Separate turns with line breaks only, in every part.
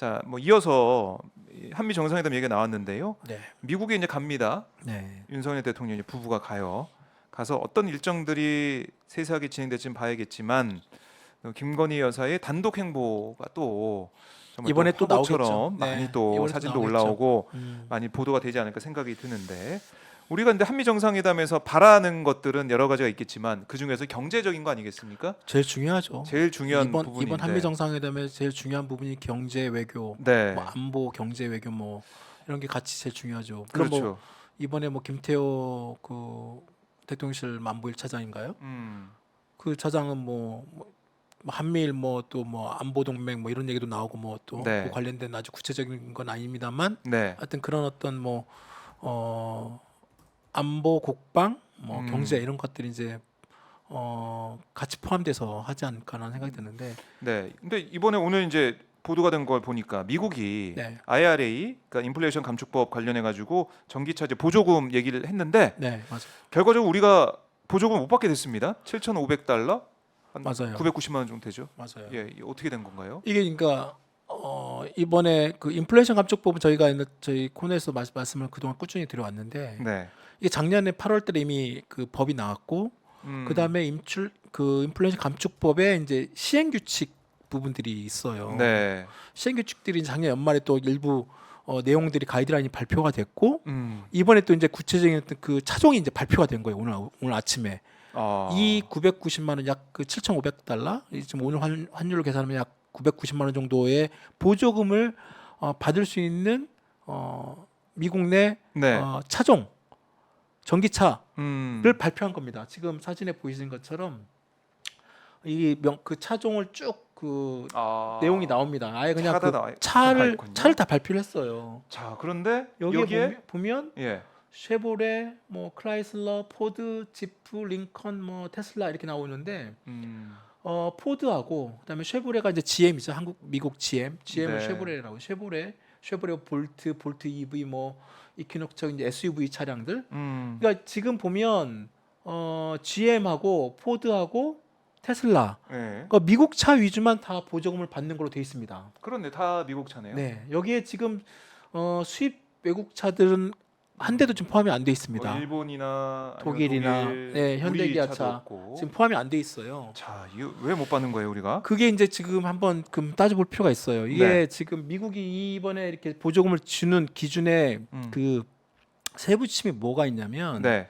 자, 뭐 이어서 이 한미 정상회담 얘기가 나왔는데요.
네.
미국에 이제 갑니다.
네.
윤석열 대통령이 부부가 가요. 가서 어떤 일정들이 세세하게 진행될지는 봐야겠지만 김건희 여사의 단독 행보가 또 정말
이번에 또
화보처럼
나오겠죠.
많이
네.
또
이번에 또
사진도
나오겠죠.
올라오고 많이 보도가 되지 않을까 생각이 드는데 우리가 근데 한미 정상회담에서 바라는 것들은 여러 가지가 있겠지만 그 중에서 경제적인 거 아니겠습니까?
제일 중요하죠.
제일 중요한
이번
부분인데.
한미 정상회담에 제일 중요한 부분이 경제 외교,
네.
뭐 안보, 경제 외교 뭐 이런 게 같이 제일 중요하죠. 그럼
그렇죠.
뭐 이번에 뭐 김태호 그 대통령실 안보 1차장인가요? 그 차장은 뭐 한미일 뭐 또 뭐 안보 동맹 뭐 이런 얘기도 나오고 뭐 또
네.
그 관련된 아주 구체적인 건 아닙니다만
네.
하여튼 그런 어떤 뭐 안보, 국방, 뭐 경제 이런 것들이 이제 같이 포함돼서 하지 않을까라는 생각이 드는데
네. 근데 이번에 오늘 이제 보도가 된 걸 보니까 미국이
네.
IRA, 그러니까 인플레이션 감축법 관련해 가지고 전기차 이제 보조금 얘기를 했는데
네, 맞아요.
결과적으로 우리가 보조금 못 받게 됐습니다. 7,500달러, 한
맞아요.
990만 원 정도 되죠.
맞아요.
예, 이게 어떻게 된 건가요?
이게 그러니까 이번에 그 인플레이션 감축법은 저희가 저희 코너에서 말씀을 그동안 꾸준히 드려왔는데
네.
이게 작년에 8월달에 이미 그 법이 나왔고 그다음에 인플레이션 감축법에 이제 시행 규칙 부분들이 있어요.
네.
시행 규칙들이 작년 연말에 또 일부 내용들이 가이드라인이 발표가 됐고
음.
이번에 또 이제 구체적인 어떤 그 차종이 이제 발표가 된 거예요. 오늘 아침에 이 990만 원 약 그 7,500달러 지금 오늘 환율로 계산하면 약 990만 원 정도의 보조금을 받을 수 있는 미국 내
네.
차종 전기차를
음.
발표한 겁니다. 지금 사진에 보이시는 것처럼 그 차종을 쭉 그 내용이 나옵니다. 아예 그냥
차가
그
다 나와-
차를
있군요.
다 발표를 했어요.
자, 그런데
여기에 보면
예.
쉐보레, 뭐 크라이슬러, 포드, 지프, 링컨, 뭐 테슬라 이렇게 나오는데 포드하고 그다음에 쉐보레가 이제 GM이죠. 미국 GM은
네.
쉐보레라고. 쉐보레 볼트 EV 뭐 이퀴녹스 이제 SUV 차량들. 그러니까 지금 보면 GM하고 포드하고 테슬라.
예.
그러니까 미국 차 위주만 다 보조금을 받는 걸로 돼 있습니다.
그런데 다 미국 차네요.
네. 여기에 지금 수입 외국 차들은 한 대도 지금 포함이 안 돼 있습니다.
뭐 일본이나 아니면
독일이나
독일,
네,
우리
현대기아차
차도 없고.
지금 포함이 안 돼 있어요.
자, 이거 왜 못 받는 거예요, 우리가?
그게 이제 지금 한번 따져볼 필요가 있어요. 이게
네.
지금 미국이 이번에 이렇게 보조금을 주는 기준에 그 세부 지침이 뭐가 있냐면
네.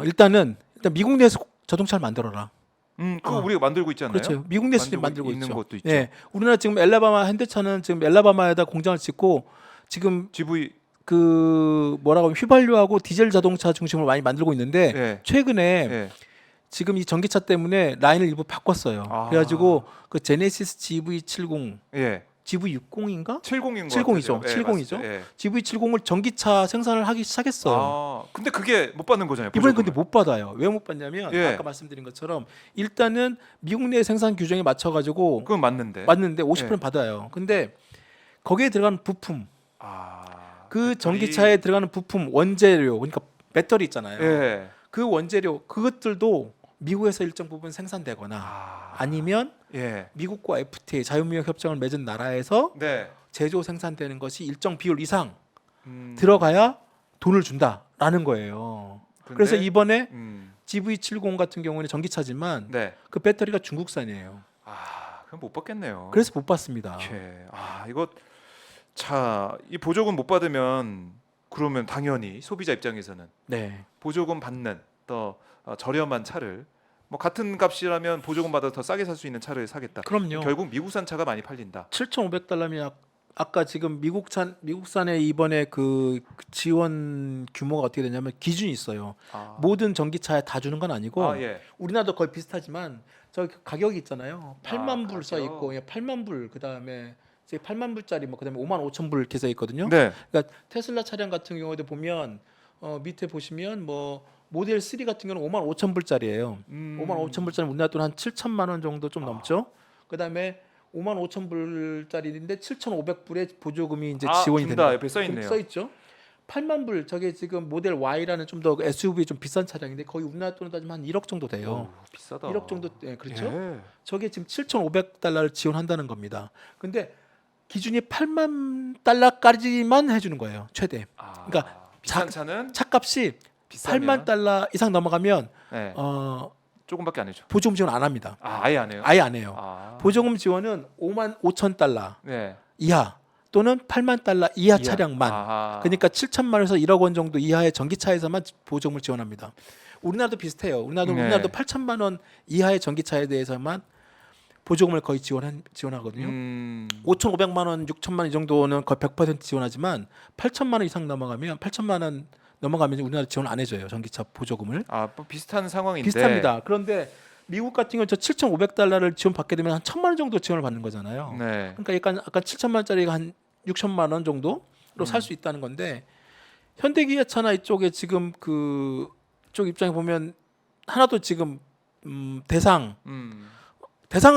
일단 미국 내에서 자동차를 만들어라.
그거 우리가 만들고 있잖아요.
그렇죠. 미국 내에서 지금 만들고
있는
있죠.
것도 있죠.
네, 우리나라 지금 현대차는 지금 엘라바마에다 공장을 짓고 지금
GV
그 뭐라고 하면 휘발유하고 디젤 자동차 중심으로 많이 만들고 있는데
예.
최근에
예.
지금 이 전기차 때문에 라인을 일부 바꿨어요.
아.
그래가지고 그 제네시스 GV70,
예.
GV60인가?
70인 거
70이죠.
같아요. 예,
70이죠.
맞습니다. 예.
GV70을 전기차 생산을 하기 시작했어요.
아, 근데 그게 못 받는 거잖아요.
이번에
보조금을.
근데 못 받아요. 왜 못 받냐면
예.
아까 말씀드린 것처럼 일단은 미국 내 생산 규정에 맞춰가지고
그건 맞는데.
맞는데 50%는
예.
받아요. 근데 거기에 들어가는 부품, 그
배터리.
전기차에 들어가는 부품 원재료, 그러니까 배터리 있잖아요.
예.
그 원재료 그것들도 미국에서 일정 부분 생산되거나 아니면
예.
미국과 FTA 자유무역 협정을 맺은 나라에서
네.
제조 생산되는 것이 일정 비율 이상
음,
들어가야 돈을 준다라는 거예요.
근데-
그래서 이번에
음,
GV70 같은 경우는 전기차지만
네.
그 배터리가 중국산이에요.
그럼 못 받겠네요.
그래서 못 받습니다.
예. 이거 자, 이 보조금 못 받으면 그러면 당연히 소비자 입장에서는
네.
보조금 받는 더 저렴한 차를 뭐 같은 값이라면 보조금 받아서 더 싸게 살 수 있는 차를 사겠다.
그럼요.
결국 미국산 차가 많이 팔린다.
7,500달러면 아까 지금 미국산의 이번에 그 지원 규모가 어떻게 되냐면 기준이 있어요. 모든 전기차에 다 주는 건 아니고
예.
우리나라도 거의 비슷하지만 저 가격이 있잖아요. 8만 불 써
가격.
있고 8만 불 그다음에 8만 불짜리 뭐 그다음에 5만 5천 불 이렇게 써 있거든요.
네.
그러니까 테슬라 차량 같은 경우에도 보면 밑에 보시면 뭐 모델 3 같은 경우는 5만 5천 불짜리예요. 5만 5천 불짜리 우리나라 돈 한 7천만 원 정도 좀 넘죠. 그다음에 5만 5천 불짜리인데 7,500불의 보조금이 이제 지원이
준다.
된다.
옆에 써 있네요.
써 있죠. 8만 불 저게 지금 모델 Y라는 좀 더 SUV 좀 비싼 차량인데 거의 우리나라 돈으로 따지면 한 1억 정도 돼요.
비싸다.
1억 정도 그렇죠.
예.
저게 지금 7,500달러를 지원한다는 겁니다. 근데 기준이 8만 달러까지만 해주는 거예요. 최대. 그러니까
비싼 차는
차값이
비싸면
8만 달러 이상 넘어가면
네,
어,
조금밖에 안 해줘.
보조금 지원 안 합니다.
아예 안 해요.
아예 안 해요.
아,
보조금 지원은 5만 5천 달러
네.
이하 또는 8만 달러 이하
이하.
차량만.
아하.
그러니까 7천만 원에서 1억 원 정도 이하의 전기차에서만 보조금을 지원합니다. 우리나라도 비슷해요. 우리나라도 8천만 원 이하의 전기차에 대해서만 보조금을 거의 지원하거든요. 5,500만 원, 6천만 원 이 정도는 거의 100% 지원하지만 8천만 원 이상 넘어가면 8천만 원 넘어가면 우리나라 지원 안 해줘요. 전기차 보조금을.
뭐 비슷한 상황인데.
비슷합니다. 그런데 미국 같은 경우 저 7,500달러를 지원받게 되면 한 1,000만 원 정도 지원을 받는 거잖아요.
네.
그러니까 약간 아까 7천만 원짜리가 한 6천만 원 정도로 살 수 있다는 건데 현대기아차나 이쪽에 지금 그쪽 입장에 보면 하나도 지금 대상은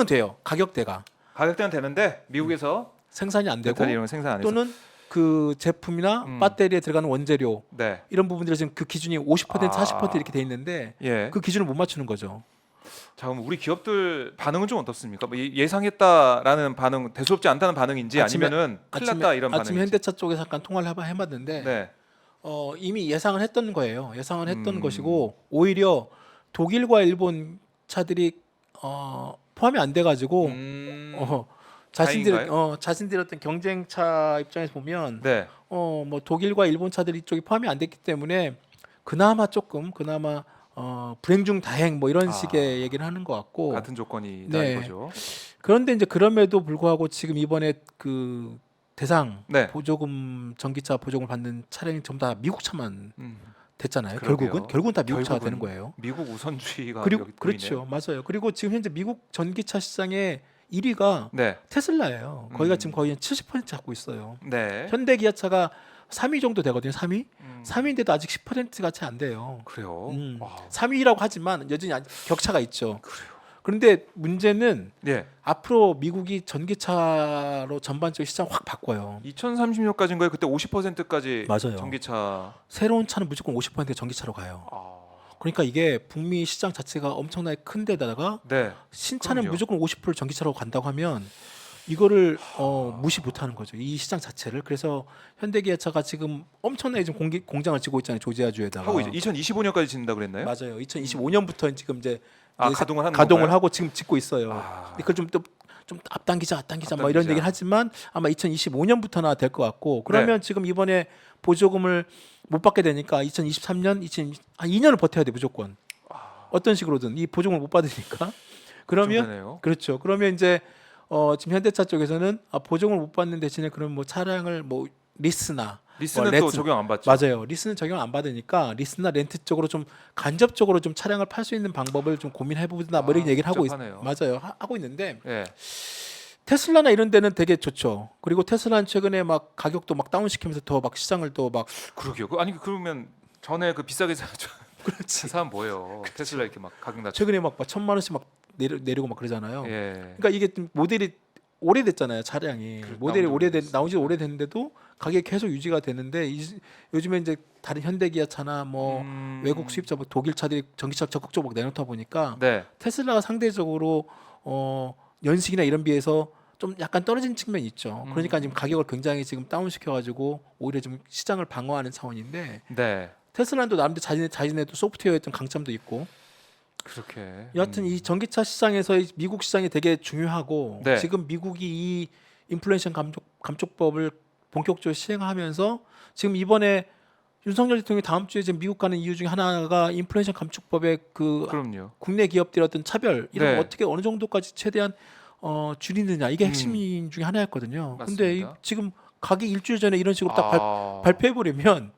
돼요. 가격대가
가격대는 되는데 미국에서
생산이 안 되고
배터리 이런 거 생산 안 해서.
또는 그 제품이나 배터리에 들어가는 원재료
네.
이런 부분들이 지금 그 기준이 50% 40% 이렇게 돼 있는데
예.
그 기준을 못 맞추는 거죠.
자, 그럼 우리 기업들 반응은 좀 어떻습니까? 뭐 예상했다라는 반응, 대수롭지 않다는 반응인지 아니면은 큰일 났다 이런
아침에
반응인지.
현대차 쪽에서 잠깐 통화를 해봤는데
네.
이미 예상을 했던 거예요. 예상을 했던
음.
것이고 오히려 독일과 일본 차들이 포함이 안 돼가지고 자신들의 어떤 경쟁차 입장에서 보면
네.
뭐 독일과 일본 차들이 이쪽이 포함이 안 됐기 때문에 그나마 불행 중 다행 뭐 이런 식의 얘기를 하는 것 같고
같은 조건이다
네.
이거죠.
그런데 이제 그럼에도 불구하고 지금 이번에 그 대상
네.
보조금 전기차 보조금을 받는 차량이 전부 다 미국 차만 됐잖아요.
그러게요.
결국은 다 미국 차가
결국은
되는 거예요.
미국 우선주의가
그리고
여기 보이네요.
그렇죠, 맞아요. 그리고 지금 현재 미국 전기차 시장의 1위가
네.
테슬라예요. 거기가 지금 거의 70% 잡고 있어요.
네.
현대 기아차가 3위 정도 되거든요. 3위. 3위인데도 아직 10%가 채 안 돼요.
그래요. 와.
3위라고 하지만 여전히 격차가 있죠.
그래요.
그런데 문제는
예.
앞으로 미국이 전기차로 전반적으로 시장 확 바꿔요.
2030년까지인가요? 그때 50%까지
맞아요.
전기차.
새로운 차는 무조건 50% 전기차로 가요. 그러니까 이게 북미 시장 자체가 엄청나게 큰 데다가
네.
신차는
그럼요.
무조건 50% 전기차로 간다고 하면 이거를 무시 못하는 거죠. 이 시장 자체를. 그래서 현대기아차가 지금 엄청나게 지금 공장을 짓고 있잖아요. 조지아주에다가.
하고 이제 2025년까지 짓는다 그랬나요?
맞아요. 2025년부터 지금 이제
가동을 하는
가동을
건가요?
하고 지금 짓고 있어요. 근데 그걸 좀 앞당기자 뭐 이런 얘기를 하지만 아마 2025년부터나 될 것 같고 그러면 지금 이번에 보조금을 못 받게 되니까 2023년, 2년을 버텨야 돼 무조건. 어떤 식으로든 이 보조금을 못 받으니까. 그러면 그렇죠. 그러면 이제 지금 현대차 쪽에서는 보조금을 못 받는 대신에 그럼 뭐 차량을 뭐 리스는
또 적용 안 받죠.
맞아요. 리스는 적용 안 받으니까 리스나 렌트 쪽으로 좀 간접적으로 좀 차량을 팔 수 있는 방법을 좀 고민해 보자 뭐 이런 얘기를 하고 맞아요. 하고 있는데
네.
테슬라나 이런 데는 되게 좋죠. 그리고 테슬라는 최근에 막 가격도 막 다운 시키면서 더 막 시장을 또 막
그러게요. 아니 그러면 전에 그 비싸게
그렇지.
사람 뭐예요? 테슬라 이렇게 막 가격 낮춰.
최근에 막 1,000만 원씩 막 내리고 막 그러잖아요.
예.
그러니까 이게 좀 모델이 오래됐잖아요. 차량이 모델이 나온 지 오래됐는데도 가격이 계속 유지가 되는데 요즘에 이제 다른 현대기아차나 뭐 외국 수입차 뭐 독일 차들이 전기차 적극적으로 막 내놓다 보니까
네.
테슬라가 상대적으로 연식이나 이런 비해서 좀 약간 떨어진 측면이 있죠. 그러니까 지금 가격을 굉장히 지금 다운 시켜가지고 오히려 좀 시장을 방어하는 차원인데
네.
테슬라는 또 나름대로 자신의 또 소프트웨어의 어떤 강점도 있고.
그렇게.
여하튼 이 전기차 시장에서 미국 시장이 되게 중요하고
네.
지금 미국이 이 인플레이션 감축법을 본격적으로 시행하면서 지금 이번에 윤석열 대통령이 다음 주에 지금 미국 가는 이유 중에 하나가 인플레이션 감축법의
그럼요.
국내 기업들의 어떤 차별 이런
네.
거 어떻게 어느 정도까지 최대한 줄이느냐 이게 핵심 중에 하나였거든요. 근데 지금 가기 일주일 전에 이런 식으로 딱 발표해 버리면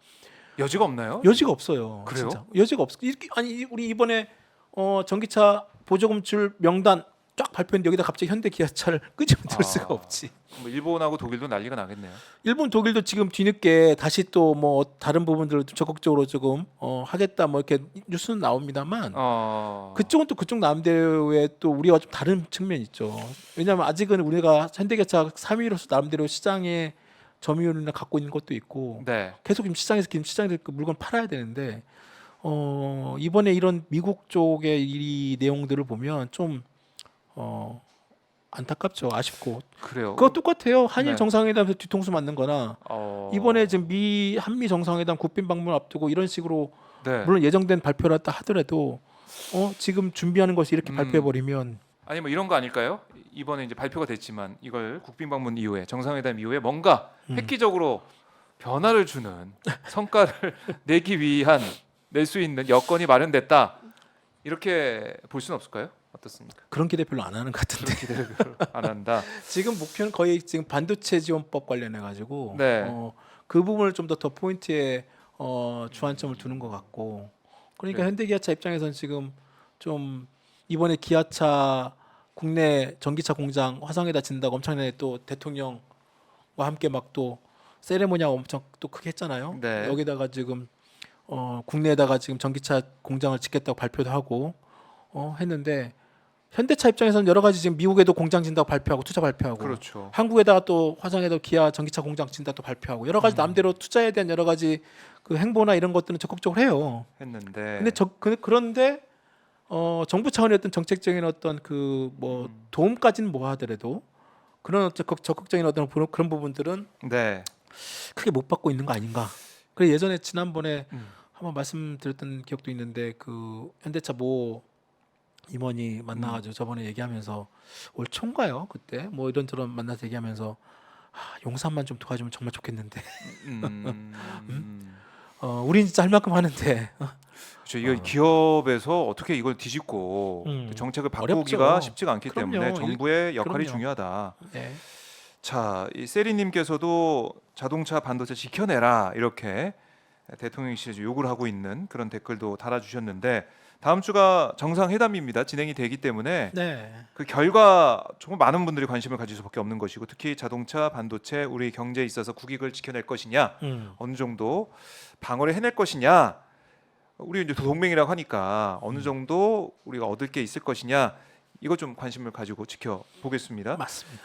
여지가 없나요?
여지가 없어요.
그래요?
진짜. 여지가 없어. 아니 우리 이번에 전기차 보조금 줄 명단 쫙 발표했는데 여기다 갑자기 현대 기아차를 끄집어 들 수가 없지.
뭐 일본하고 독일도 난리가 나겠네요.
일본, 독일도 지금 뒤늦게 다시 또 뭐 다른 부분들을 적극적으로 조금 하겠다 뭐 이렇게 뉴스는 나옵니다만 그쪽은 또 그쪽 나름대로의 또 우리와 좀 다른 측면이 있죠. 왜냐하면 아직은 우리가 현대기아차 3위로서 나름대로 시장에 점유율이나 갖고 있는 것도 있고
네.
계속 지금 시장에서 그 물건 팔아야 되는데 이번에 이런 미국 쪽의 이 내용들을 보면 좀 안타깝죠. 아쉽고.
그래요.
그거 똑같아요. 한일
네.
정상회담에서 뒤통수 맞는 거나 이번에 지금 한미 정상회담 국빈 방문 앞두고 이런 식으로
네.
물론 예정된 발표였다 하더라도 지금 준비하는 것이 이렇게
음.
발표해 버리면
아니 뭐 이런 거 아닐까요? 이번에 이제 발표가 됐지만 이걸 국빈 방문 이후에 정상회담 이후에 뭔가 획기적으로 변화를 주는 성과를 내기 위한 낼 수 있는 여건이 마련됐다. 이렇게 볼 수는 없을까요? 어떻습니까?
그런 기대 별로 안 하는 것 같은데.
기대를 별로 안 한다.
지금 목표는 거의 지금 반도체 지원법 관련해 가지고
네.
그 부분을 좀 더 포인트에 주안점을 두는 것 같고 그러니까
네.
현대기아차 입장에서는 지금 좀 이번에 기아차 국내 전기차 공장 화성에다 진다고 엄청나게 또 대통령과 함께 막 또 세레모니가 엄청 또 크게 했잖아요.
네.
여기다가 지금 국내에다가 지금 전기차 공장을 짓겠다고 발표도 하고 했는데 현대차 입장에서는 여러 가지 지금 미국에도 공장 진다고 발표하고 투자 발표하고
그렇죠.
한국에다가 또 화성에도 기아 전기차 공장 진다 또 발표하고 여러 가지 남대로 투자에 대한 여러 가지 그 행보나 이런 것들은 적극적으로 해요.
했는데.
근데 그런데 정부 차원의 어떤 정책적인 어떤 그 뭐 도움까지는 뭐 하더라도 그런 어떤 적극적인 어떤 그런 부분들은
네.
크게 못 받고 있는 거 아닌가. 그래 예전에 지난번에
음.
한번 말씀드렸던 기억도 있는데 그 현대차 모 임원이 만나가지고 저번에 얘기하면서 올 초인가요? 그때 뭐 이런저런 만나서 얘기하면서 용산만 좀 도와주면 정말 좋겠는데 우린 진짜 할 만큼 하는데
그렇죠. 이거 기업에서 어떻게 이걸 뒤집고 또 정책을 바꾸기가
어렵죠.
쉽지가 않기
그럼요.
때문에 정부의 역할이
그럼요.
중요하다.
네.
자, 이 세리님께서도 자동차 반도체 지켜내라 이렇게 대통령실에 요구를 하고 있는 그런 댓글도 달아주셨는데 다음 주가 정상회담입니다. 진행이 되기 때문에
네.
그 결과 정말 많은 분들이 관심을 가질 수밖에 없는 것이고 특히 자동차 반도체 우리 경제에 있어서 국익을 지켜낼 것이냐 어느 정도 방어를 해낼 것이냐 우리 이제 동맹이라고 하니까 어느 정도 우리가 얻을 게 있을 것이냐 이거 좀 관심을 가지고 지켜보겠습니다.
맞습니다.